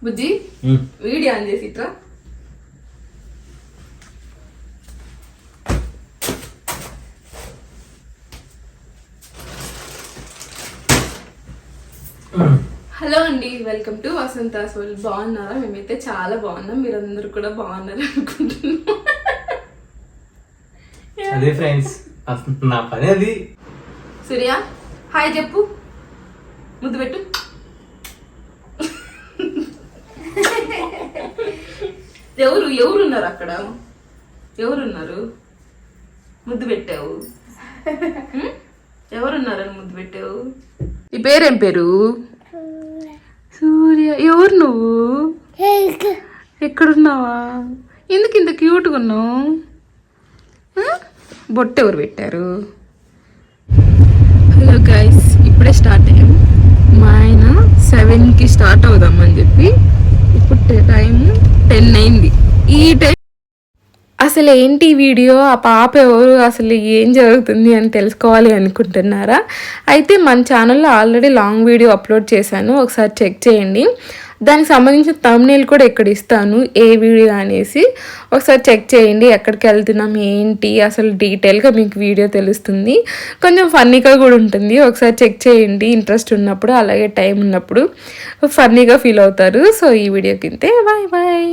Bujji video on చేసి ఇట్రా. Hello అండి, వెల్కమ్ టు వసంత సోల్. బాగున్నారా? మేమైతే చాలా బాగున్నాం, మీరందరూ కూడా బాగున్నారు అనుకుంటున్నాం. అదే ఫ్రెండ్స్, నా పని అది. సూర్య హాయ్ చెప్పు, ముద్దు పెట్టు. ఎవరున్నారు అక్కడ? ఎవరున్నారు? ముద్దు పెట్టావు. ఎవరున్నారని ముద్దు పెట్టావు? నీ పేరేం పేరు? సూర్య. ఎవరు నువ్వు? ఎక్కడున్నావా? ఎందుకు ఇంత క్యూట్గా ఉన్నావు? బొట్టు ఎవరు పెట్టారు? హలో గైస్, ఇప్పుడే స్టార్ట్ అయ్యాం. మా ఆయన 7కి స్టార్ట్ అవుదామని చెప్పి ఇప్పుడు టైం 10 అయింది. ఈ టైం అసలు ఏంటి వీడియో, ఆ పాప ఎవరు, అసలు ఏం జరుగుతుంది అని తెలుసుకోవాలి అనుకుంటున్నారా? అయితే మన ఛానల్లో ఆల్రెడీ లాంగ్ వీడియో అప్లోడ్ చేశాను, ఒకసారి చెక్ చేయండి. దానికి సంబంధించిన థంబ్నెయిల్ కూడా ఇక్కడ ఇస్తాను, ఏ వీడియో అనేసి ఒకసారి చెక్ చేయండి. ఎక్కడికి వెళ్తున్నాం ఏంటి అసలు డీటెయిల్గా మీకు వీడియో తెలుస్తుంది. కొంచెం ఫన్నీగా కూడా ఉంటుంది, ఒకసారి చెక్ చేయండి. ఇంట్రెస్ట్ ఉన్నప్పుడు అలాగే టైం ఉన్నప్పుడు ఫన్నీగా ఫీల్ అవుతారు. సో ఈ వీడియోకి ఇంతే, బాయ్ బాయ్.